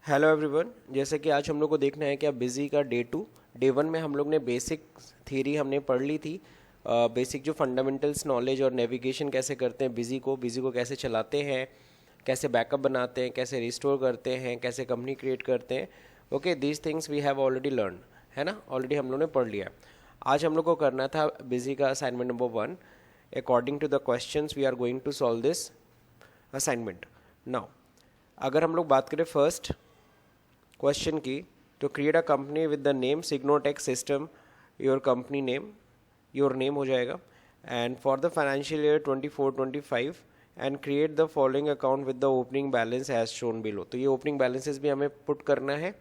Hello everyone. जैसे कि आज हम लोग को देखना है कि आप बिजी का डे वन में हम लोग ने बेसिक थ्योरी हमने पढ़ ली थी। बेसिक जो फंडामेंटल्स नॉलेज और नेविगेशन कैसे करते हैं बिजी को कैसे चलाते हैं, कैसे बैकअप बनाते हैं, कैसे रिस्टोर करते हैं, कैसे कंपनी क्रिएट करते हैं। Okay, these things we have already learn, है ना, ऑलरेडी हम लोग ने पढ़ लिया। आज हम लोग को करना था बिजी का assignment number 1। According to the questions we are going to solve this assignment. Now अगर हम लोग बात करें फर्स्ट क्वेश्चन की, तो create a company with the name सिग्नोटेक system, your company name, your name हो जाएगा, and for the financial year 24-25 and create the following account with the opening balance as shown below. तो ये opening balances भी हमें put करना है।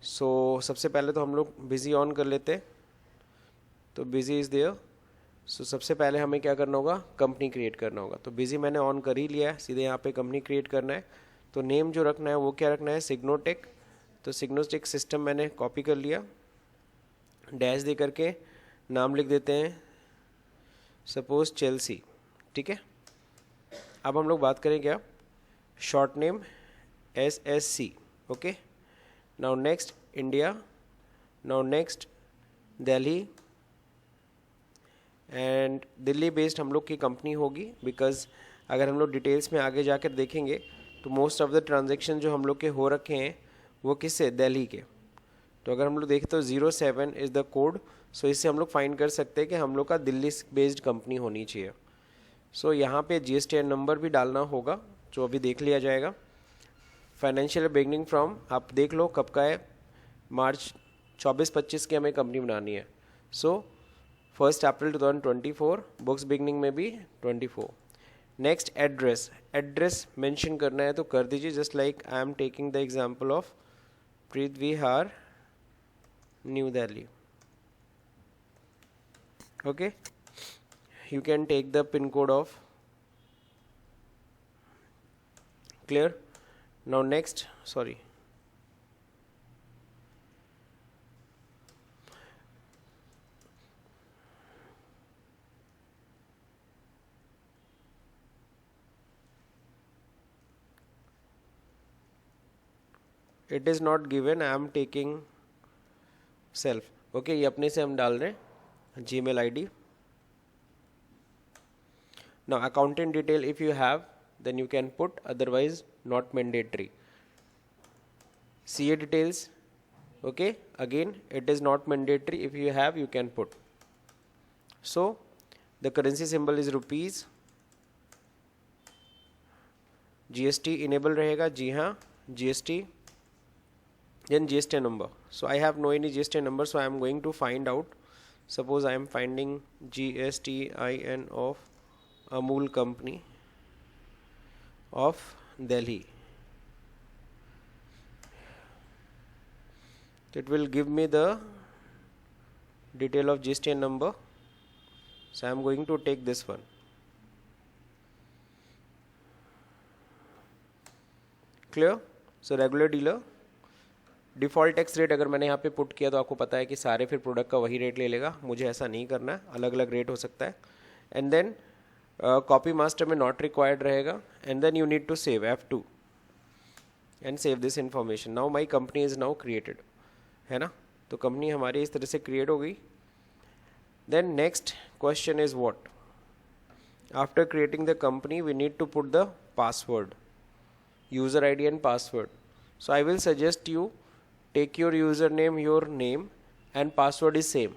सो सबसे पहले तो हम लोग बिजी ऑन कर लेते हैं। तो बिजी इज़ देयर। सो सबसे पहले हमें क्या करना होगा, कंपनी क्रिएट करना होगा। तो बिजी मैंने ऑन कर ही लिया है, सीधे यहाँ पे कंपनी क्रिएट करना है। तो नेम जो रखना है वो क्या रखना है, सिग्नोटेक। तो सिग्नोटेक सिस्टम मैंने कॉपी कर लिया, डैश दे करके नाम लिख देते हैं, सपोज चेल्सी। ठीक है, अब हम लोग बात करें क्या, short name SSC। Okay, now next India, now next Delhi, and Delhi based हम लोग की कंपनी होगी। बिकॉज अगर हम लोग डिटेल्स में आगे जाकर देखेंगे तो मोस्ट ऑफ द ट्रांजेक्शन जो हम लोग के हो रखे हैं वो किससे, दिल्ली के। तो अगर हम लोग देखें तो 07 इज़ द कोड। सो इससे हम लोग फाइंड कर सकते हैं कि हम लोग का दिल्ली बेस्ड कंपनी होनी चाहिए। सो यहाँ पे GSTN नंबर भी डालना होगा, जो अभी देख लिया जाएगा। फाइनेंशियल बिगनिंग फ्रॉम आप देख लो कब का है, मार्च 24-25 की हमें कंपनी बनानी है। सो 1 अप्रैल 2024, बुक्स बिगनिंग में भी 24। नेक्स्ट एड्रेस मेंशन करना है तो कर दीजिए, just like I am taking the example of Preet Vihar, new Delhi. Okay, you can take the pin code of, clear. Now next, sorry, it is not given, I am taking self. okay, ये अपने से हम डाल रहे हैं Gmail ID. Now accountant detail if you have then you can put, otherwise not mandatory. CA details, okay, again it is not mandatory, if you have you can put. So the currency symbol is rupees. GST enable रहेगा, जी हाँ, GST, then GST number. So I have no any GST number, so I am going to find out. Suppose I am finding GSTIN of Amul company of Delhi. It will give me the detail of GSTN number. So I am going to take this one. Clear? So regular dealer, default tax rate अगर मैंने यहाँ पे put किया तो आपको पता है कि सारे फिर प्रोडक्ट का वही रेट ले लेगा। मुझे ऐसा नहीं करना है, अलग अलग रेट हो सकता है। एंड देन कॉपी मास्टर में नॉट रिक्वायर्ड रहेगा, and then you need to save F2 and save this information. Now my company is now created, है ना। तो कंपनी हमारी इस तरह से क्रिएट हो गई। Then next question is what, after creating the company we need to put the password, user ID and password. So I will suggest you take your username, your name and password is same,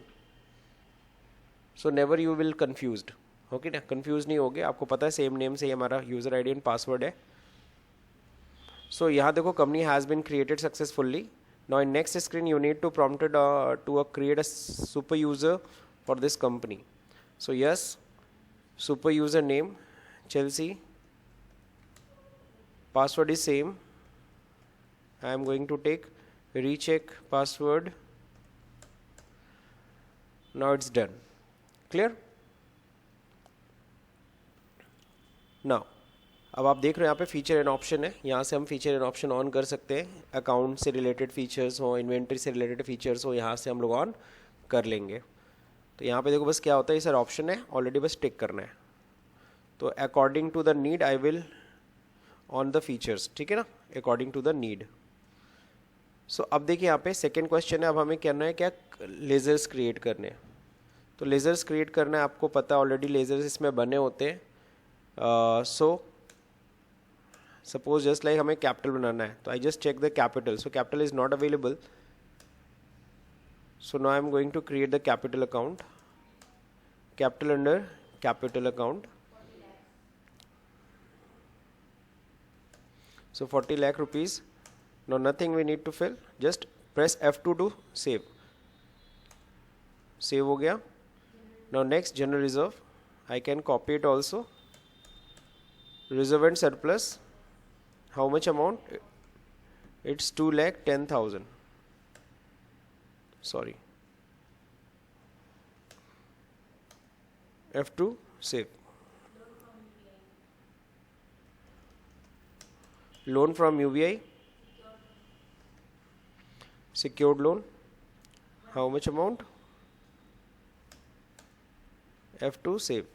so never you will confused. okay ना, confused नहीं होगे, आपको पता है same name से ही हमारा user ID and password है। So यहाँ देखो company has been created successfully. Now in next screen you need to prompted to create a super user for this company. So yes, super user name Chelsea, password is same, I am going to take recheck password. Now it's done. Clear? Now अब आप देख रहे हो यहाँ pay feature and option है, यहाँ से हम फीचर एंड ऑप्शन ऑन कर सकते हैं। अकाउंट से रिलेटेड फीचर्स हो, इन्वेंट्री से रिलेटेड फीचर्स हो, यहाँ से हम लोग ऑन कर लेंगे। तो यहाँ पे देखो बस क्या होता है, सर ऑप्शन है ऑलरेडी, बस टिक करना है। तो according to the need I will on the features, ठीक है ना, according to the need. So अब देखिए यहाँ पे सेकेंड क्वेश्चन है, अब हमें करना है क्या, लेजर्स क्रिएट करने हैं। तो लेजर्स क्रिएट करना है, आपको पता है ऑलरेडी लेजर्स इसमें बने होते हैं। सो सपोज जस्ट लाइक हमें कैपिटल बनाना है, तो I just check the capital, so capital is not available, so now I am going to create the capital account, capital under capital account, so 40 lakh rupees. Now nothing we need to fill, just press F2 to save हो गया। now next general reserve, I can copy it also, reserve and surplus, how much amount, it's 2,10,000, sorry, F2 save। loan from UBI, secured loan, how much amount, F2 save।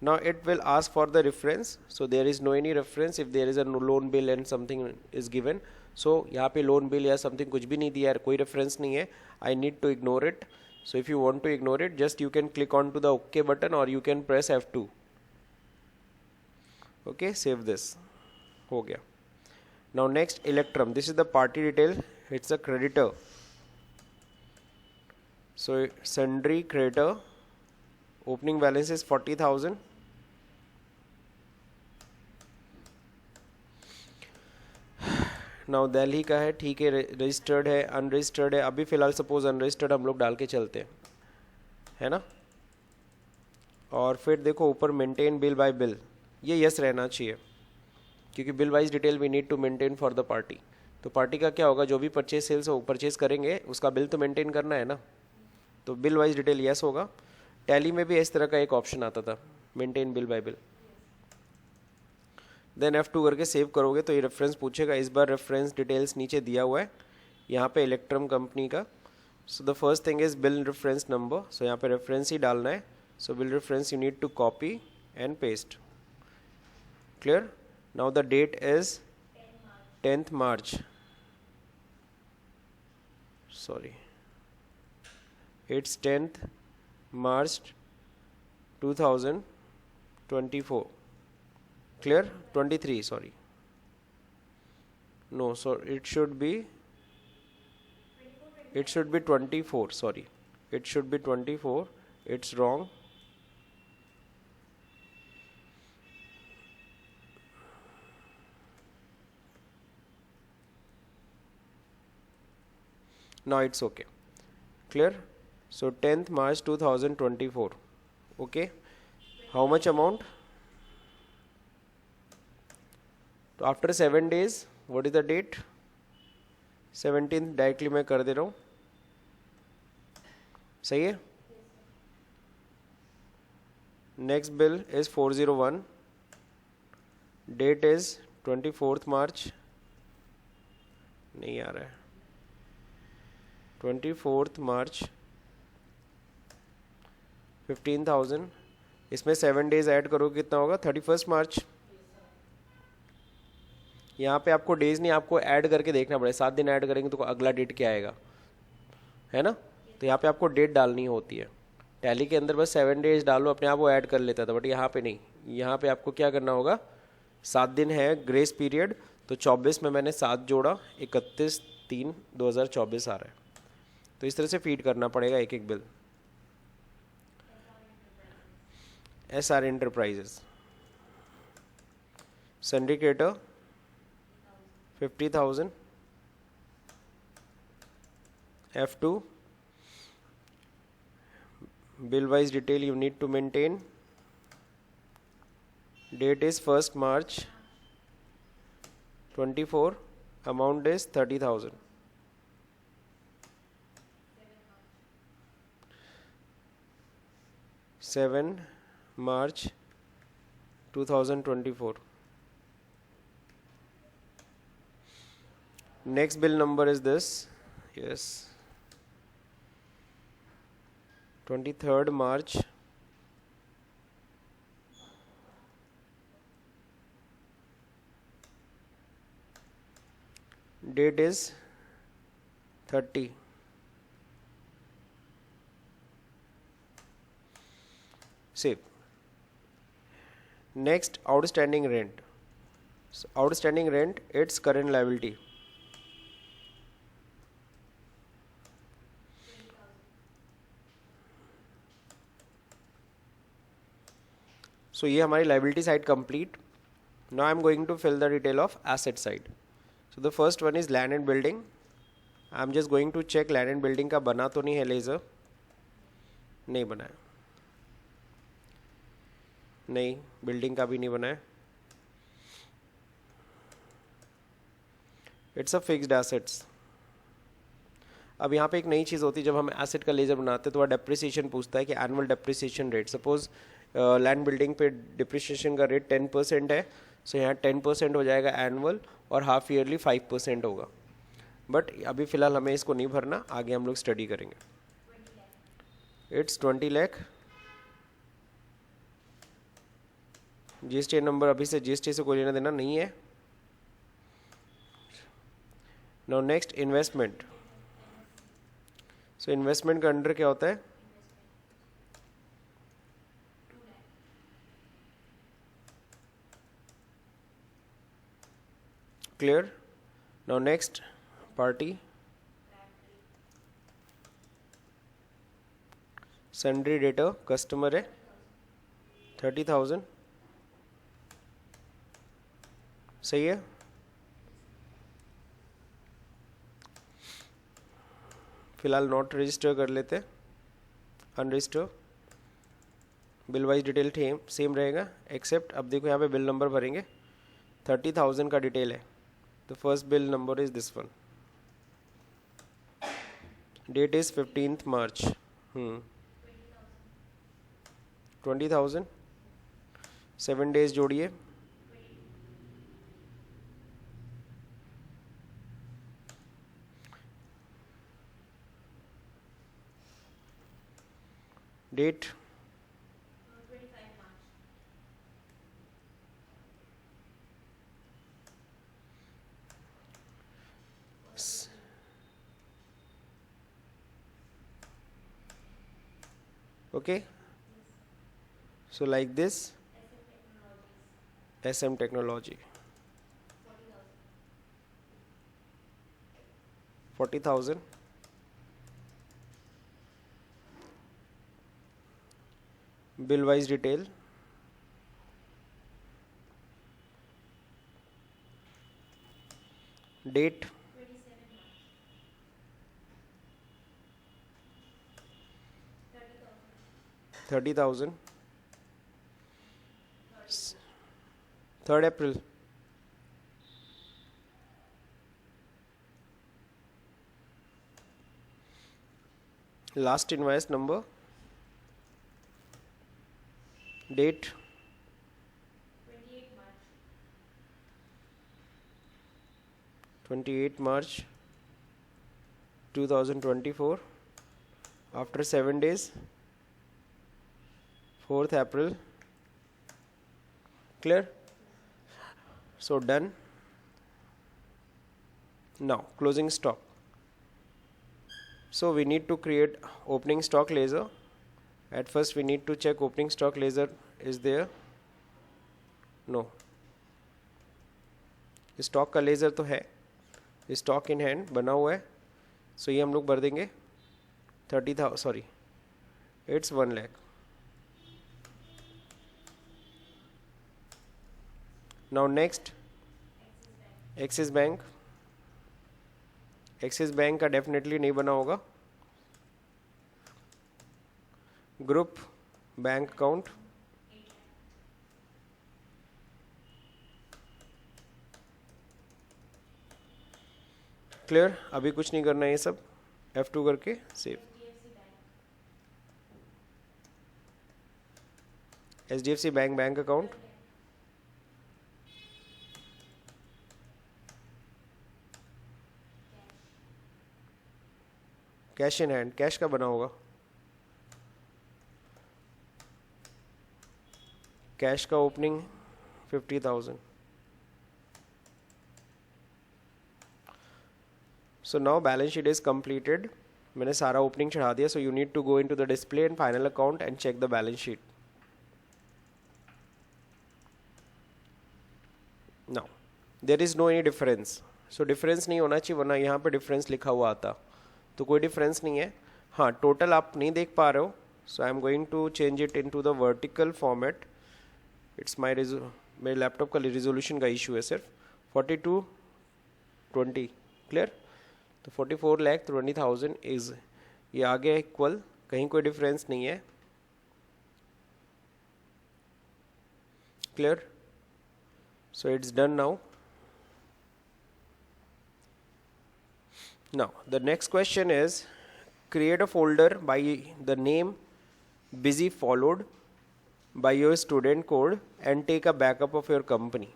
now it will ask for the reference, so there is no any reference if there is a loan bill and something is given, so यहाँ पे loan bill या something कुछ भी नहीं दिया है, कोई reference नहीं है, I need to ignore it। so if you want to ignore it, just you can click on to the OK button or you can press F2। okay, save this, हो गया। now next Electrum, this is the party detail, it's a creditor, so sundry creditor, opening balance is 40,000, now Delhi का है, ठीक है, registered है, unregistered है, अभी फ़िलहाल सपोज अनरजिस्टर्ड हम लोग डाल के चलते हैं, है ना। और फिर देखो ऊपर मेंटेन बिल बाय बिल, ये यस रहना चाहिए, क्योंकि bill wise detail we need to maintain for the party. तो पार्टी का क्या होगा, जो भी परचेज सेल्स हो परचेज करेंगे उसका बिल तो मेंटेन करना है ना, तो बिल वाइज डिटेल यस होगा। टैली में भी इस तरह का एक ऑप्शन आता था, maintain bill by bill. Then F2 करके सेव करोगे तो ये रेफरेंस पूछेगा, इस बार रेफरेंस डिटेल्स नीचे दिया हुआ है यहाँ पे इलेक्ट्रम कंपनी का। So the first thing is bill reference number, so यहाँ पे रेफरेंस ही डालना है। So bill reference you need to copy and paste, clear. Now the date is 10th March, sorry, it's 10th March 2024, clear, 23, sorry, no, so it should be 24, sorry, it should be 24, it's wrong, now it's okay, clear. So 10th March 2024, okay, how much amount? तो after 7 days, what is the date, 17th directly मैं कर दे रहा हूँ, सही है। Next bill is 401, date is 24th March, नहीं आ रहा है, 24th March, 15,000, इसमें 7 days ऐड करो कितना होगा, 31st March। यहाँ पे आपको डेज नहीं, आपको ऐड करके देखना पड़ेगा, 7 दिन ऐड करेंगे तो अगला डेट क्या आएगा, है ना। तो यहाँ पे आपको डेट डालनी होती है, टैली के अंदर बस 7 days डालो, अपने आप वो ऐड कर लेता था, बट यहाँ पे नहीं, यहाँ पे आपको क्या करना होगा, 7 दिन है ग्रेस पीरियड, तो 24 में मैंने 7 जोड़ा, 31/3/2024 आ रहा है। तो इस तरह से फीड करना पड़ेगा एक एक बिल। SR enterprises, syndicator 50,000, F2, bill wise detail you need to maintain, date is 1st March 24, amount is 30,000, 7 March 2024। Next bill number is this, yes, 23rd March, date is 30. Save. Next, outstanding rent. So, outstanding rent, its current liability. So ये हमारी liability side complete. Now I am going to fill the detail of asset side. So the first one is land and building. I am just going to check land and building का बना तो नहीं है laser. नहीं बना है. नहीं, building का भी नहीं बना है. It's a fixed assets. अब यहाँ पे एक नई चीज़ होती है, जब हम एसेट का लेजर बनाते हैं तो वह डेप्रिसिएशन पूछता है कि annual depreciation rate. Suppose land building पे डिप्रिसिएशन का रेट 10% है, सो यहाँ 10% हो जाएगा एनुअल और हाफ ईयरली 5% होगा. बट अभी फ़िलहाल हमें इसको नहीं भरना, आगे हम लोग स्टडी करेंगे. इट्स 20 लाख. जीएसटी नंबर अभी से जीएसटी से कोई लेना देना नहीं है. Now next investment. So investment का अंडर क्या होता है? Clear. Now next party. Sundry debtor customer है 30,000. सही है. फिलहाल नॉट रजिस्टर कर लेते. Unregister. Bill wise detail same रहेगा एक्सेप्ट अब देखो यहाँ पे बिल नंबर भरेंगे. 30,000 का डिटेल है तो first bill number is this one. Date is 15th March. 20,000. 7 days जोड़िए. Date 25 March. Okay, so like this SM Technology 40,000. Bill wise detail. Date 27 March. 30,000. 3rd April. Last invoice number. Date 28 March. 28 March 2024. After 7 days 4th April. Clear? So done. Now closing stock. So we need to create opening stock laser. At first we need to check opening stock laser is there. No. Stock का laser तो है, stock in hand बना हुआ है. सो ये हम लोग भर देंगे 30,000. Sorry, it's 1 lakh. Now next Axis bank. Axis bank का डेफिनेटली नहीं बना होगा. Group bank account. क्लियर. अभी कुछ नहीं करना है, ये सब F2 करके सेव. HDFC bank bank account. Cash in hand. Cash का बना होगा. कैश का opening 50,000. So now balance sheet is completed. मैंने सारा ओपनिंग चढ़ा दिया. So you need to go in to the display and final account and check the balance sheet. Now there is no any difference. So difference नहीं होना चाहिए, वरना यहाँ पे डिफरेंस लिखा हुआ आता. तो कोई डिफरेंस नहीं है. हाँ, टोटल आप नहीं देख पा रहे हो. So I am going to change it in to the vertical format. It's my मेरे लैपटॉप का रिजोल्यूशन का इशू है सिर्फ. 4220 क्लियर. तो 44,20,000 इज ये आ गया इक्वल. कहीं कोई डिफरेंस नहीं है. Clear. So it's done now. Now the next question is, create a folder by the name busy followed by your student code and take a backup of your company.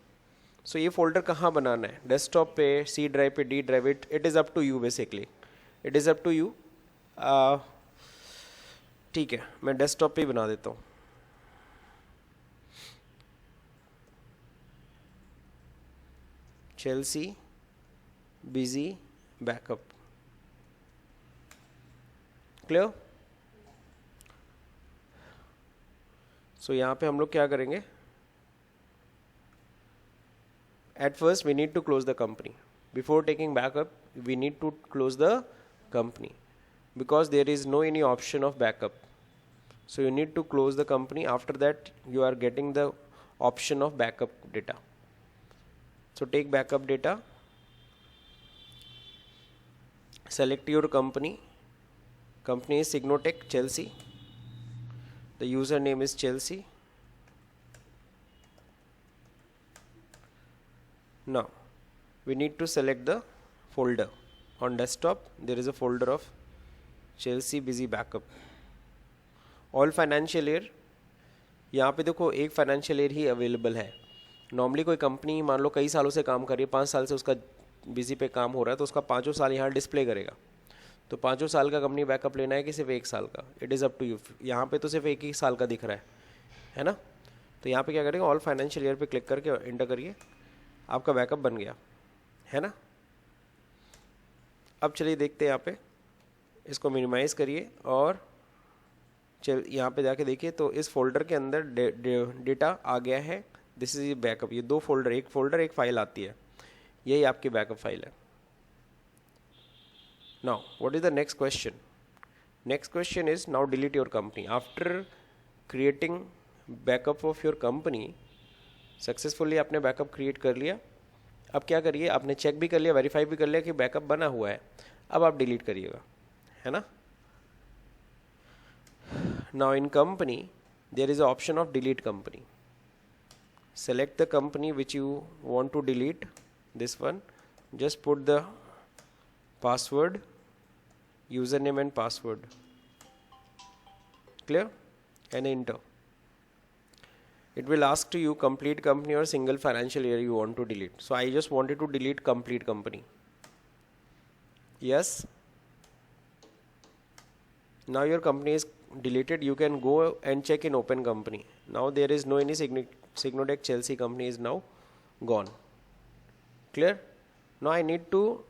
So ये folder कहाँ बनाना है? Desktop पे, C drive पे, D drive. It is up to you basically. It is up to you. ठीक है, मैं desktop पे ही बना देता हूँ. Chelsea busy backup. Clear. So यहाँ पे हम लोग क्या करेंगे? At first we need to close the company. Before taking backup we need to close the company because there is no any option of backup. So you need to close the company. After that you are getting the option of backup data. So take backup data. Select your company. Company is Signotech Chelsea. The username is Chelsea. Now we need to select the folder. On desktop there is a folder of Chelsea busy backup. All financial year. यहाँ पे देखो एक financial year ही available है. Normally कोई company मान लो कई सालों से काम कर रही है, 5 साल से उसका बिजी पे काम हो रहा है, तो उसका 5 साल यहाँ डिस्प्ले करेगा. तो 5 साल का कंपनी बैकअप लेना है कि सिर्फ 1 साल का? It is up to you. यहाँ पे तो सिर्फ 1 ही साल का दिख रहा है ना. तो यहाँ पे क्या करेंगे? ऑल फाइनेंशियल ईयर पे क्लिक करके एंटर करिए. आपका बैकअप बन गया है ना. अब चलिए देखते हैं यहाँ पे. इसको मिनिमाइज़ करिए और चल यहाँ पे जाके देखिए तो इस फोल्डर के अंदर डेटा आ गया है. This is backup. ये 2 फोल्डर, एक फाइल आती है. यही आपकी बैकअप फाइल है. Now what is the next question? Next question is, now delete your company. After creating backup of your company, successfully आपने बैकअप क्रिएट कर लिया. अब क्या करिए? आपने चेक भी कर लिया, वेरीफाई भी कर लिया कि बैकअप बना हुआ है. अब आप डिलीट करिएगा, है ना. Now in company there is an option of delete company. Select the company which you want to delete. This one, just put the password, username and password. Clear? And enter. It will ask to you complete company or single financial year you want to delete. So I just wanted to delete complete company. Yes. Now your company is deleted. You can go and check in open company. Now there is no any Signotech Chelsea company is now gone. Clear? Now I need to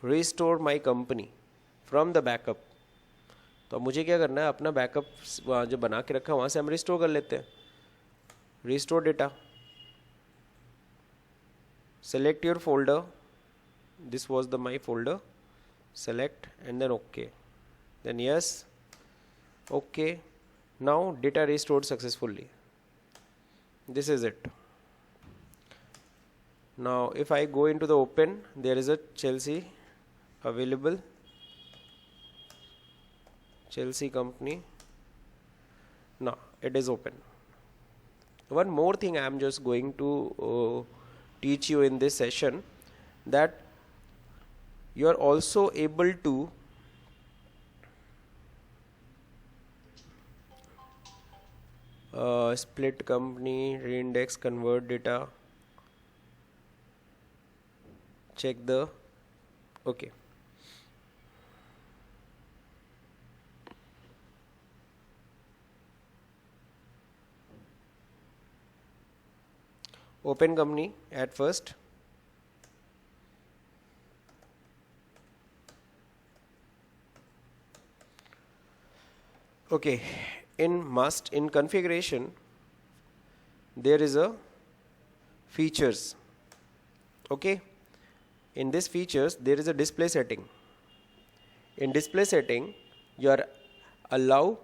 restore my company from the backup. तो अब मुझे क्या करना है? अपना backup वहाँ जो बना के रखा है वहाँ से हम रिस्टोर कर लेते हैं. Restore data. Select your folder. This was the my folder. Select and then okay. Then yes. Okay. Now data restored successfully. This is it. Now if I go into the open, there is a Chelsea available. Chelsea company. Now it is open. One more thing I am just going to teach you in this session, that you are also able to split company, reindex, convert data, check the okay. Open company at first. Okay, in configuration there is a features. Okay, in this features there is a display setting. In display setting you are allowed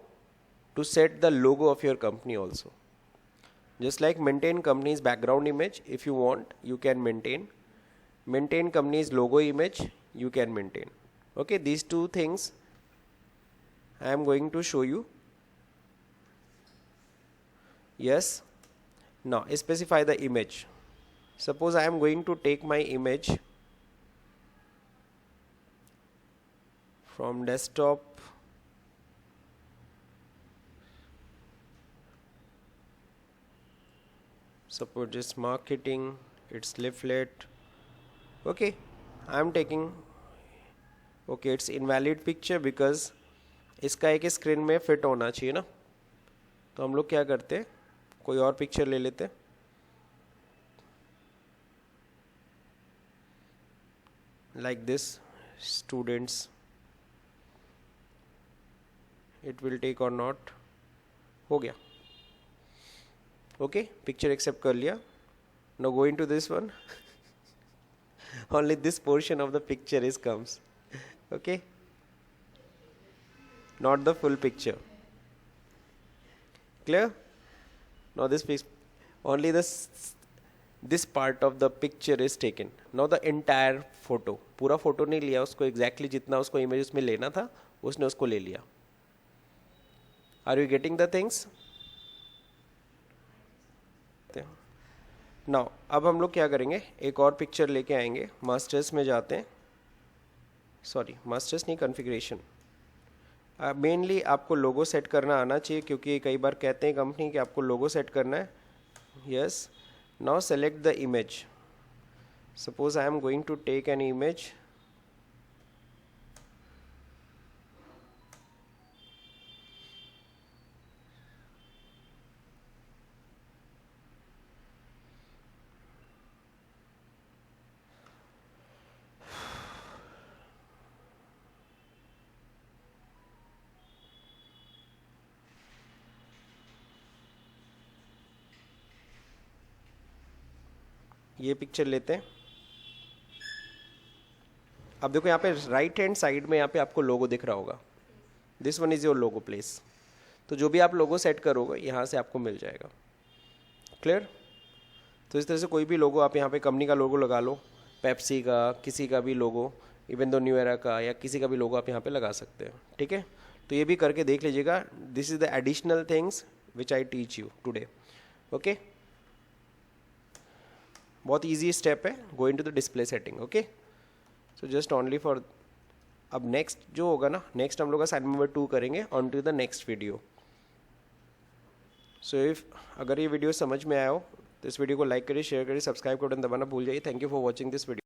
to set the logo of your company also. Just like maintain company's background image, if you want you can maintain company's logo image, you can maintain. Okay, these two things I am going to show you. Yes, now specify the image. Suppose I am going to take my image from desktop. Suppose it's marketing, it's leaflet. Okay, I am taking. Okay, it's invalid picture because इसका एक screen में fit होना चाहिए ना. तो हम लोग क्या करते हैं, कोई और पिक्चर ले लेते हैं. Like this, students, it will take or not. हो गया. Okay, picture accept कर लिया. Now go into this one. Only this portion of the picture is comes. Okay, not the full picture. Clear? Now only this part of the picture is taken. Now the entire photo, पूरा photo नहीं लिया उसको, exactly जितना उसको image उसमें लेना था उसने उसको ले लिया. Are you getting the things? Now अब हम लोग क्या करेंगे, एक और पिक्चर लेके आएंगे. मास्टर्स में जाते हैं. सॉरी, मास्टर्स नहीं, कॉन्फ़िगरेशन. मेनली आपको लोगो सेट करना आना चाहिए, क्योंकि कई बार कहते हैं कंपनी कि आपको लोगो सेट करना है. Yes, now select the image. Suppose I am going to take an image. ये पिक्चर लेते हैं. अब देखो यहाँ पे राइट हैंड साइड में यहाँ पे आपको लोगो दिख रहा होगा. This one is your logo place. तो जो भी आप लोगो सेट करोगे यहाँ से आपको मिल जाएगा. क्लियर? तो इस तरह से कोई भी लोगो आप यहाँ पे कंपनी का लोगो लगा लो, पेप्सी का, किसी का भी लोगो, इवन दो न्यू एरा का या किसी का भी लोगो आप यहाँ पे लगा सकते हैं. ठीक है, तो ये भी करके देख लीजिएगा. This is the additional things which I teach you today. Okay, बहुत ईजी स्टेप है. Go into the display setting. Okay, so just only for. अब नेक्स्ट जो होगा ना, नेक्स्ट हम लोग असाइनमेंट नंबर 2 करेंगे on to the next video. So if अगर ये वीडियो समझ में आया हो तो इस वीडियो को लाइक करिए, शेयर करिए, सब्सक्राइब का बटन दबाना भूल जाइए. Thank you for watching this video.